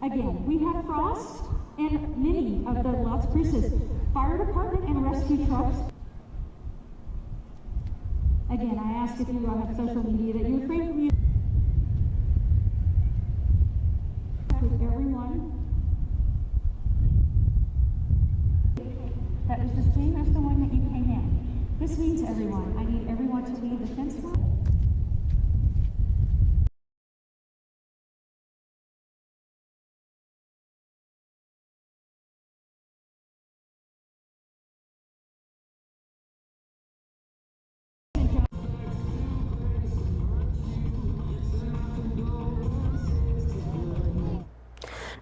Again, we had frost and many of the Las Cruces fire department and rescue trucks. Again, I ask if you have social media that you refrain from using with everyone. That was the same as the one that you came in. This means everyone. I need everyone to leave the fence line.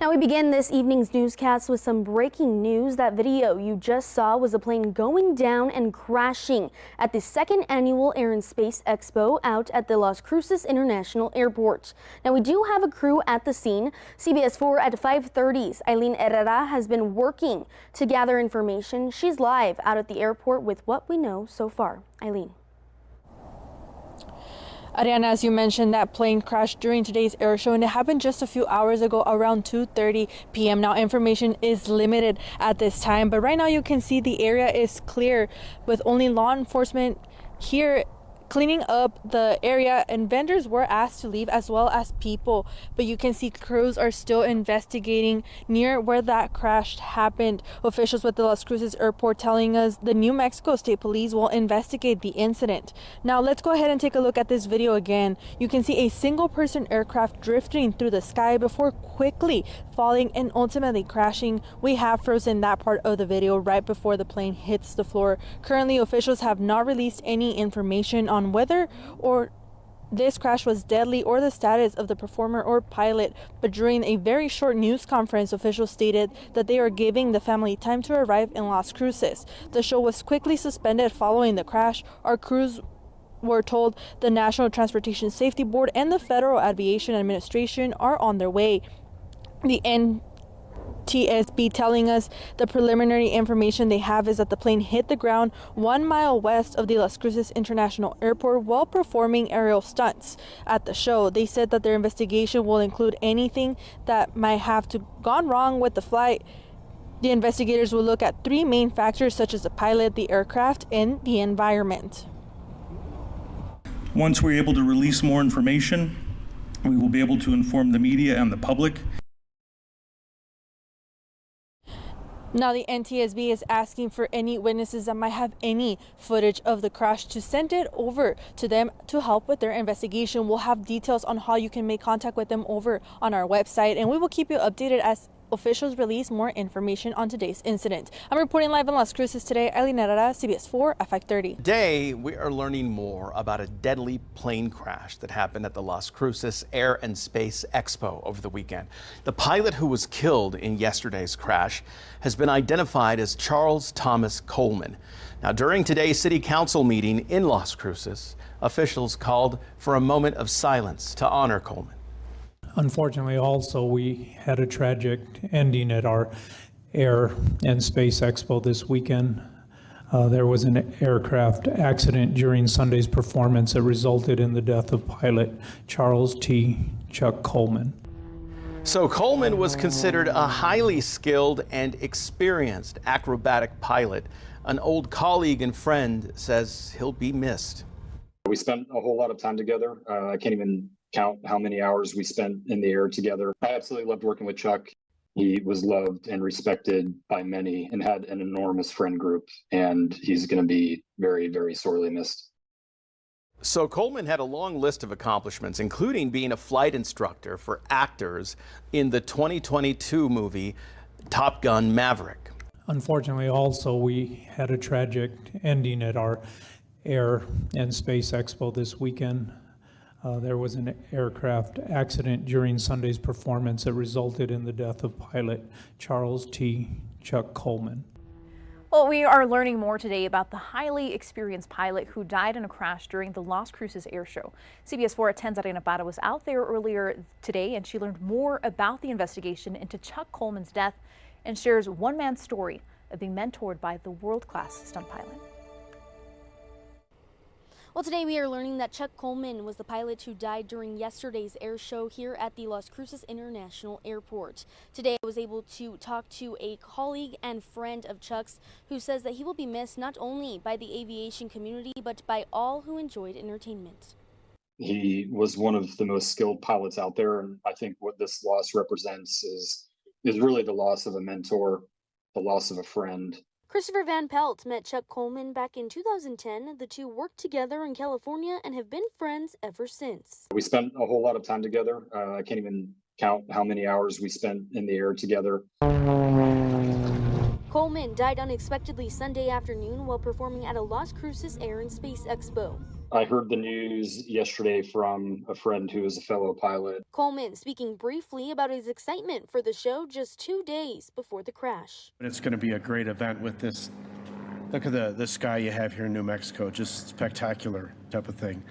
Now we begin this evening's newscast with some breaking news. That video you just saw was a plane going down and crashing at the second annual Air and Space Expo out at the Las Cruces International Airport. Now we do have a crew at the scene. CBS 4 at 5:30's Eileen Herrera has been working to gather information. She's live out at the airport with what we know so far. Eileen. Ariana, as you mentioned, that plane crashed during today's air show, and it happened just a few hours ago around 2:30 p.m. Now, information is limited at this time, but right now you can see the area is clear with only law enforcement here cleaning up the area, and vendors were asked to leave as well as people. But you can see crews are still investigating near where that crash happened. Officials with the Las Cruces airport telling us the New Mexico State Police will investigate the incident. Now let's go ahead and take a look at this video again. You can see a single person aircraft drifting through the sky before quickly falling and ultimately crashing. We have frozen that part of the video right before the plane hits the floor. Currently, officials have not released any information on whether or this crash was deadly or the status of the performer or pilot, but during a very short news conference, officials stated that they are giving the family time to arrive in Las Cruces. The show was quickly suspended following the crash. Our crews were told the National Transportation Safety Board and the Federal Aviation Administration are on their way. The NTSB telling us the preliminary information they have is that the plane hit the ground 1 mile west of the Las Cruces International Airport while performing aerial stunts at the show. They said that their investigation will include anything that might have gone wrong with the flight. The investigators will look at three main factors such as the pilot, the aircraft, and the environment. Once we're able to release more information, we will be able to inform the media and the public. Now the NTSB is asking for any witnesses that might have any footage of the crash to send it over to them to help with their investigation. We'll have details on how you can make contact with them over on our website, and we will keep you updated as officials release more information on today's incident. I'm reporting live in Las Cruces today. Eileen Herrera, CBS 4 at 5:30. Today, we are learning more about a deadly plane crash that happened at the Las Cruces Air and Space Expo over the weekend. The pilot who was killed in yesterday's crash has been identified as Charles Thomas Coleman. Now, during today's City Council meeting in Las Cruces, officials called for a moment of silence to honor Coleman. Unfortunately, also, we had a tragic ending at our Air and Space Expo this weekend. There was an aircraft accident during Sunday's performance that resulted in the death of pilot Charles T. Chuck Coleman. So Coleman was considered a highly skilled and experienced acrobatic pilot. An old colleague and friend says he'll be missed. We spent a whole lot of time together. I can't even count how many hours we spent in the air together. I absolutely loved working with Chuck. He was loved and respected by many and had an enormous friend group, and he's going to be very, very sorely missed. So Coleman had a long list of accomplishments, including being a flight instructor for actors in the 2022 movie Top Gun Maverick. Unfortunately, also, we had a tragic ending at our Air and Space Expo this weekend. There was an aircraft accident during Sunday's performance that resulted in the death of pilot Charles T. Chuck Coleman. Well, we are learning more today about the highly experienced pilot who died in a crash during the Las Cruces Air Show. CBS 4 at 10's Ariana Parra was out there earlier today, and she learned more about the investigation into Chuck Coleman's death and shares one man's story of being mentored by the world-class stunt pilot. Well, today we are learning that Chuck Coleman was the pilot who died during yesterday's air show here at the Las Cruces International Airport. Today I was able to talk to a colleague and friend of Chuck's who says that he will be missed not only by the aviation community but by all who enjoyed entertainment. He was one of the most skilled pilots out there, and I think what this loss represents is really the loss of a mentor, the loss of a friend. Christopher Van Pelt met Chuck Coleman back in 2010. The two worked together in California and have been friends ever since. We spent a whole lot of time together. I can't even count how many hours we spent in the air together. Coleman died unexpectedly Sunday afternoon while performing at a Las Cruces Air and Space Expo. I heard the news yesterday from a friend who is a fellow pilot. Coleman speaking briefly about his excitement for the show just 2 days before the crash. It's going to be a great event with this. Look at the sky you have here in New Mexico, just spectacular type of thing.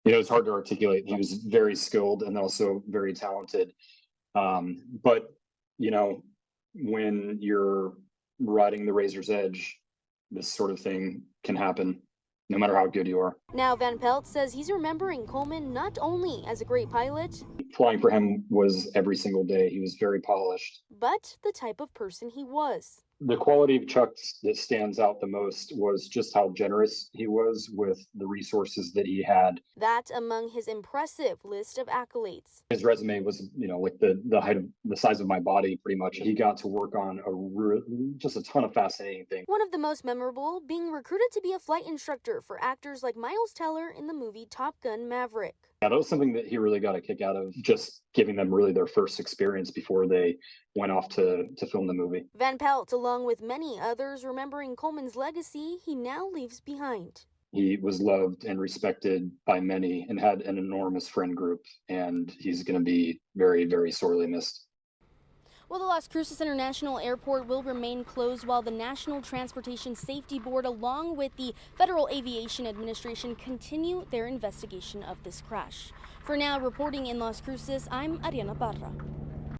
You know, it's hard to articulate. He was very skilled and also very talented. But, you know, when you're riding the razor's edge, this sort of thing can happen no matter how good you are. Now Van Pelt says he's remembering Coleman not only as a great pilot, Flying for him was every single day. He was very polished. but the type of person he was. The quality of Chuck that stands out the most was just how generous he was with the resources that he had. That among his impressive list of accolades. His resume was, you know, like the height of the size of my body, pretty much. He got to work on just a ton of fascinating things. One of the most memorable being recruited to be a flight instructor for actors like Miles Teller in the movie Top Gun Maverick. Yeah, that was something that he really got a kick out of, just giving them really their first experience before they went off to film the movie. Van Pelt, along with many others, remembering Coleman's legacy he now leaves behind. He was loved and respected by many and had an enormous friend group, and he's going to be very, very sorely missed. Well, the Las Cruces International Airport will remain closed while the National Transportation Safety Board, along with the Federal Aviation Administration, continue their investigation of this crash. For now, reporting in Las Cruces, I'm Ariana Parra.